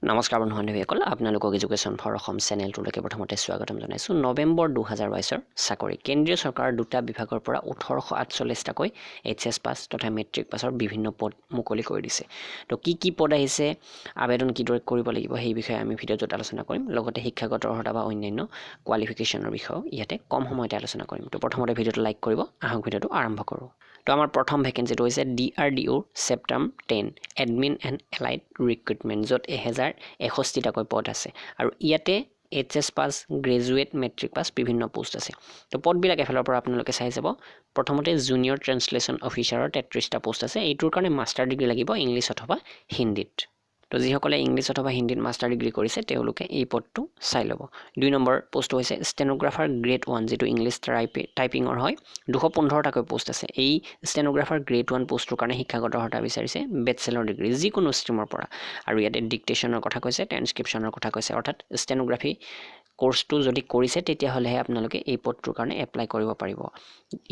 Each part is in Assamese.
নমস্কাৰ বন্ধুসকল আপোনালোকক এডুকেশ্যন ফৰ অসম চেনেলটোলৈকে প্ৰথমতে স্বাগতম জনাইছোঁ নৱেম্বৰ 2022ৰ চাকৰি কেন্দ্ৰীয় চৰকাৰৰ দুটা বিভাগৰ পৰা 1848টাকৈ এইচএছ পাছ তথা মেট্ৰিক পাছৰ বিভিন্ন পদ মুকলি কৰি দিছে তো কি পদ আহিছে আবেদন কিদৰে কৰিব লাগিব সেই বিষয়ে আমি ভিডিঅ'টোত আলোচনা কৰিম লগতে শিক্ষাগত অৰ্হতা বা অন্যান্য কোৱালিফিকেশ্যনৰ বিষয়ে ইয়াতে কম সময়তে আলোচনা কৰিম তো প্ৰথমতে ভিডিঅ'টো লাইক কৰিব আহক ভিডিঅ'টো আৰম্ভ কৰোঁ তো আমাৰ প্ৰথম ভেকেন্সিটো হৈছে DRDO September 10 admin and allied recruitment য'ত 1061টাকৈ পদ আছে আৰু ইয়াতে এইচএছ পাছ গ্ৰেজুৱেট মেট্ৰিক পাছ বিভিন্ন পোষ্ট আছে তো পদবিলাক এফালৰ পৰা আপোনালোকে চাই যাব প্ৰথমতে জুনিয়ৰ ট্ৰান্সলেশ্যন অফিচাৰৰ 33টা পোষ্ট আছে এইটোৰ কাৰণে মাষ্টাৰ ডিগ্ৰী লাগিব ইংলিছ অথবা হিন্দীত তো যিসকলে ইংলিছ অথবা হিন্দীত মাষ্টাৰ ডিগ্ৰী কৰিছে তেওঁলোকে এই পদটো চাই ল'ব 2 নম্বৰ পোষ্ট হৈছে ষ্টেনোগ্ৰাফাৰ গ্ৰেড 1 যেটো ইংলিছ টাইপিঙৰ হয় 215টাকৈ পোষ্ট আছে এই ষ্টেনোগ্ৰাফাৰ গ্ৰেড 1 পোষ্টৰ কাৰণে শিক্ষাগত অৰ্হতা বিচাৰিছে বেচেলৰ ডিগ্ৰী যিকোনো ষ্ট্ৰীমৰ পৰা আৰু ইয়াতে ডিক্টেশ্যনৰ কথা কৈছে ট্ৰান্সক্ৰিপশ্যনৰ কথা কৈছে অৰ্থাৎ ষ্টেনোগ্ৰাফি কোৰ্সটো যদি কৰিছে তেতিয়া হলে আপোনালোকে এই পদটোৰ কাৰণে এপ্লাই কৰিব পাৰিব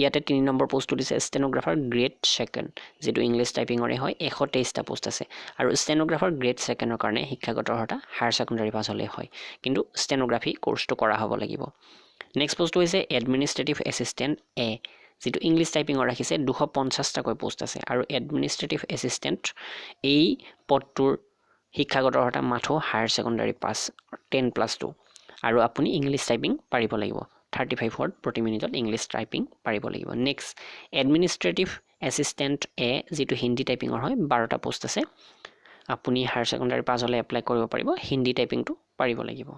ইয়াতে 3 নম্বৰ পোষ্টটো দিছে ষ্টেনোগ্ৰাফাৰ গ্ৰেড 2 যেটো ইংলিছ টাইপিঙৰে হয় 123টা পোষ্ট আছে আৰু ষ্টেনোগ্ৰাফাৰ গ্ৰেড 2ৰ কাৰণে শিক্ষাগত অৰ্হতা হায়াৰ সেকেন্ডাৰী পাছ হলে হয় কিন্তু ষ্টেনোগ্ৰাফি কোৰ্সটো কৰা হ'ব লাগিব নেক্সট পোষ্টটো হৈছে এডমিনিষ্ট্ৰেটিভ এছিষ্টেণ্ট এ যেটো ইংলিছ টাইপিঙৰ ৰাখিছে 250টাকৈ পোষ্ট আছে আৰু এডমিনিষ্ট্ৰেটিভ এছিষ্টেণ্ট এই পদটোৰ শিক্ষাগত অৰ্হতা মাথো হায়াৰ সেকেন্ডাৰী পাছ 10+2 আৰু আপুনি ইংলিছ টাইপিং পাৰিব লাগিব 35 ওয়াৰ্ড প্ৰতি মিনিটত ইংলিছ টাইপিং পাৰিব লাগিব নেক্সট এডমিনিষ্ট্ৰেটিভ এছিষ্টেণ্ট এ যেটো হিন্দী টাইপিঙৰ হয় 12টা পোষ্ট আছে আপুনি হায়াৰ সেকেন্ডাৰী পাছ হলে এপ্লাই কৰিব পাৰিব হিন্দী টাইপিংটো পাৰিব লাগিব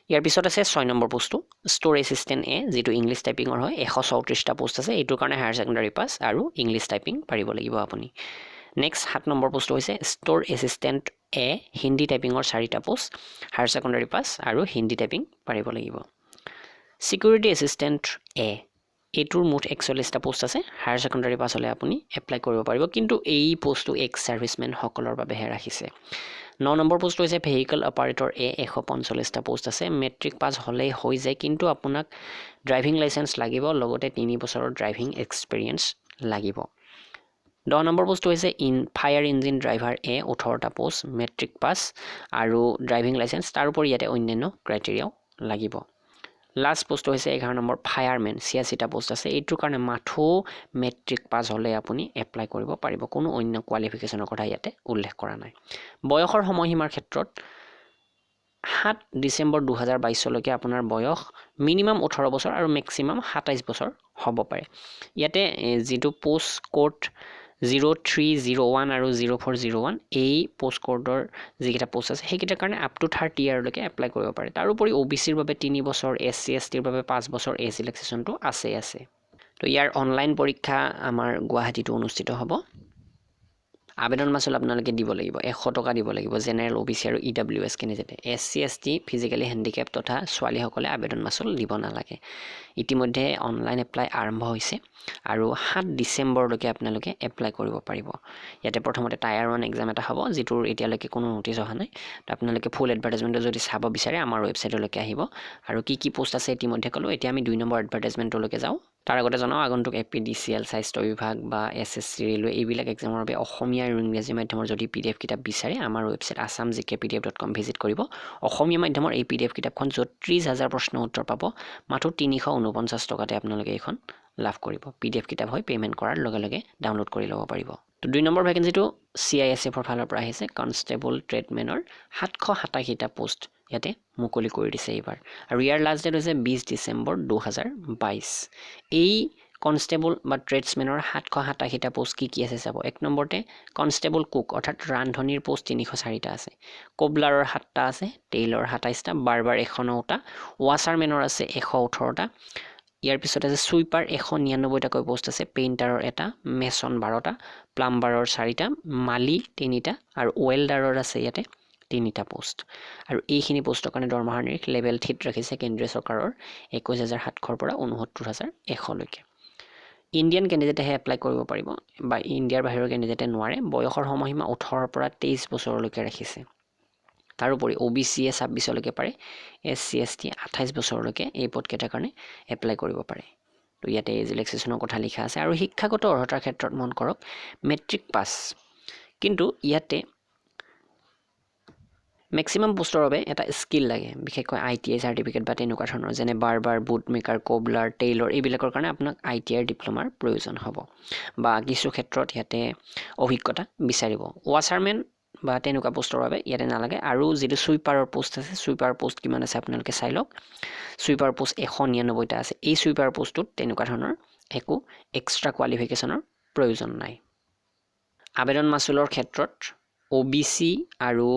ইয়াৰ পিছত আছে 6 নম্বৰ পোষ্টটো ষ্ট'ৰ এছিষ্টেণ্ট এ যেটো ইংলিছ টাইপিঙৰ হয় 134টা পোষ্ট আছে এইটোৰ কাৰণে হায়াৰ সেকেন্ডাৰী পাছ আৰু ইংলিছ টাইপিং পাৰিব লাগিব আপুনি নেক্সট 7 নম্বৰ পোষ্টটো হৈছে ষ্ট'ৰ এছিষ্টেণ্ট এ হিন্দী টাইপিঙৰ 4টা পোষ্ট হায়াৰ সেকেন্ডাৰী পাছ আৰু হিন্দী টাইপিং পাৰিব লাগিব সিকিউৰিটি এছিষ্টেণ্ট এ এইটোৰ মুঠ 41টা পোষ্ট আছে হায়াৰ সেকেন্ডাৰী পাছ হলে আপুনি এপ্লাই কৰিব পাৰিব কিন্তু এই পোষ্টটো এক্স সাৰ্ভিসমেন সকলৰ বাবেহে ৰাখিছে 9 নম্বৰ পোষ্ট হৈছে ভেহিকল অপাৰেটৰ এ 145টা পোষ্ট আছে মেট্ৰিক পাছ হলেই হৈ যায় কিন্তু আপোনাক ড্ৰাইভিং লাইসেন্স লাগিব লগতে 3 বছৰৰ ড্ৰাইভিং এক্সপেৰিয়েন্স লাগিব 10 নম্বৰ পোষ্ট হৈছে ফায়াৰ ইঞ্জিন ড্ৰাইভাৰ এ 18টা পোষ্ট মেট্ৰিক পাছ আৰু ড্ৰাইভিং লাইসেন্স তাৰ উপৰি ইয়াতে অন্যান্য ক্ৰাইটেৰিয়াও লাগিব লাষ্ট পোষ্ট হৈছে 11 নম্বৰ ফায়াৰমেন 86টা পোষ্ট আছে এইটোৰ কাৰণে মাথো মেট্ৰিক পাছ হলে আপুনি এপ্লাই কৰিব পাৰিব কোনো অন্য কোৱালিফিকেশনৰ কথা ইয়াতে উল্লেখ কৰা নাই বয়সৰ সময়সীমাৰ ক্ষেত্ৰত 7 ডিসেম্বৰ 2022 লৈকে আপোনাৰ বয়স মিনিমাম 18 বছৰ আৰু মেক্সিমাম 27 বছৰ হ'ব পাৰে ইয়াতে যেটো পোষ্ট কোড 0301 আৰু 0401 এই পোষ্ট কোডৰ যিকেইটা পোষ্ট আছে সেইকেইটাৰ কাৰণে আপ টু 30 ইয়াৰলৈকে এপ্লাই কৰিব পাৰে তাৰ উপৰি ওবিসিৰ বাবে 3 বছৰ এসসি এসটিৰ বাবে 5 বছৰ এজ ৰিলেক্সেশনটো আছে তো ইয়াৰ অনলাইন পৰীক্ষা আমাৰ গুৱাহাটীত অনুষ্ঠিত হ'ব আবেদন মাসুল আপোনালোকে দিব লাগিব 100 টকা দিব লাগিব জেনাৰেল ওবিসি আৰু ইডব্লিউএছ কেণ্ডিডেটে এসসি এসটি ফিজিক্যালি হ্যান্ডিক্যাপ তথা ছোৱালীসকলে আবেদন মাসুল দিব নালাগে ইতিমধ্যে অনলাইন এপ্লাই আৰম্ভ হৈছে আৰু 7 ডিসেম্বৰলৈকে আপোনালোকে এপ্লাই কৰিব পাৰিব ইয়াতে প্ৰথমতে টায়াৰ 1 এক্সাম এটা হ'ব যেটোৰ এতিয়ালৈকে কোনো নোটিছ অহা নাই আপোনালোকে ফুল এডভাৰটাইজমেন্ট যদি চাব বিচাৰে আমাৰ ৱেবছাইটলৈকে আহিব আৰু কি পোষ্ট আছে ইতিমধ্যে কলো এতিয়া আমি 2 নম্বৰ এডভাৰটাইজমেন্টলৈকে যাওঁ তাৰ আগতে জনাও আগন্তুক APDCL স্বাস্থ্য বিভাগ বা SSC ৰেলৱে এইবিলাক এক্সামৰ বাবে অসমীয়া আৰু ইংৰাজী মাধ্যমৰ যদি PDF কিতাপ বিচাৰে আমাৰ ৱেবছাইট assamgkpdf.com ভিজিট কৰিব অসমীয়া মাধ্যমৰ এই PDF কিতাপখন 30000 প্ৰশ্ন উত্তৰ পাব মাত্ৰ 349 টকাতে আপোনালোকে এখন লাভ কৰিব PDF কিতাপ হয় পেমেন্ট কৰাৰ লগে লগে ডাউনলোড কৰি ল'ব পাৰিব তো 2 নম্বৰ ভ্যাকেন্সিটো CISF ৰ ফালৰ পৰা আহিছে কনষ্টেবল ট্ৰেডমেনৰ 787টা পোষ্ট ইয়াতে মুকলি কৰি দিছে এইবাৰ আৰু ইয়াৰ লাষ্ট ডেট হৈছে 20 ডিসেম্বৰ 2022 এই কনষ্টেবল বা ট্ৰেডসমেনৰ 787টা পোষ্ট কি আছে চাব এক নম্বৰতে কনষ্টেবল কুক অৰ্থাৎ ৰান্ধনীৰ পোষ্ট 304টা আছে কোবলাৰৰ 7টা আছে টেইলৰ 27টা বাৰবাৰ 109টা ওয়াচাৰমেনৰ আছে 118টা ইয়াৰ পিছত আছে সুইপাৰ 199টাকৈ পোষ্ট আছে পেইন্টাৰৰ এটা মেছন 12টা প্লাম্বাৰৰ 4টা মালি 3টা আৰু ওয়েল্ডাৰৰ আছে ইয়াতে 3টা পোষ্ট আৰু এইখিনি পোষ্টৰ কাৰণে দৰমহাৰ নিৰিখ লেভেল 3 ৰাখিছে কেন্দ্ৰীয় চৰকাৰৰ 21700 পৰা 69100 লৈকে ইণ্ডিয়ান ক্যান্ডিডেটে এপ্লাই কৰিব পাৰিব বা ইণ্ডিয়াৰ বাহিৰৰ ক্যান্ডিডেটে নোৱাৰে বয়সৰ সময়সীমা 18 পৰা 23 বছৰলৈকে ৰাখিছে তাৰ উপৰি OBC 26 লৈকে পাৰে SC ST 28 বছৰলৈকে এই পদকেইটাৰ কাৰণে এপ্লাই কৰিব পাৰে তো ইয়াতে এজ ৰিলেক্সেশনৰ কথা লিখা আছে আৰু শিক্ষাগত অৰ্হতাৰ ক্ষেত্ৰত মন কৰক মেট্ৰিক পাছ কিন্তু ইয়াতে ম্যাক্সিমাম পোষ্টৰ বাবে এটা স্কিল লাগে বিশেষকৈ ITI সাৰ্টিফিকেট বা তেনেকুৱা ধৰণৰ যেনে বাৰবাৰ বুট মেকাৰ কোবলাৰ টেইলৰ এইবিলাকৰ কাৰণে আপোনাক ITI ডিপ্লোমাৰ প্ৰয়োজন হ'ব বা কিছু ক্ষেত্ৰত ইয়াতে অভিজ্ঞতা বিচাৰিব ৱাচাৰমেন বা তেনেকুৱা পোষ্টৰ বাবে ইয়াতে নালাগে আৰু যেটো সুইপাৰৰ পোষ্ট আছে সুইপাৰ পোষ্ট কিমান আছে আপোনালোকে চাই লওক সুইপাৰ পোষ্ট 199টা আছে এই সুইপাৰ পোষ্টত তেনেকুৱা ধৰণৰ একো এক্সট্ৰা কোৱালিফিকেশনৰ প্ৰয়োজন নাই আবেদন মাচুলৰ ক্ষেত্ৰত OBC আৰু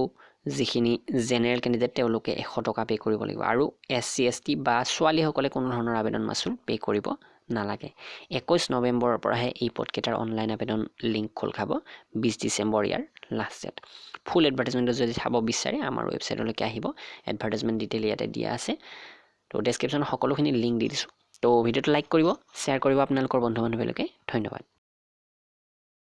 যিখিনি জেনাৰেল ক্যান্ডিডেট তেওঁলোকে 100 টকা পে কৰিব লাগিব আৰু SC ST বা ছোৱালী সকলে কোনো ধৰণৰ আবেদন মাচুল পে কৰিব নালাগে 21 নৱেম্বৰৰ পৰাহে এই পদকেটাৰ অনলাইন আবেদন লিংক খোল খাব 20 ডিসেম্বৰ ইয়াৰ লাষ্ট ডেট ফুল এডভাৰটাইজমেন্ট যদি চাব বিচাৰে আমাৰ ওয়েবসাইটলৈকে আহিব এডভাৰটাইজমেন্ট ডিটেইল ইয়াতে দিয়া আছে তো ডেসক্ৰিপচন সকলোখিনি লিংক দি দিছো তো ভিডিওটো লাইক কৰিব শেয়াৰ কৰিব আপোনালোকৰ বন্ধু বান্ধৱীলৈকে ধন্যবাদ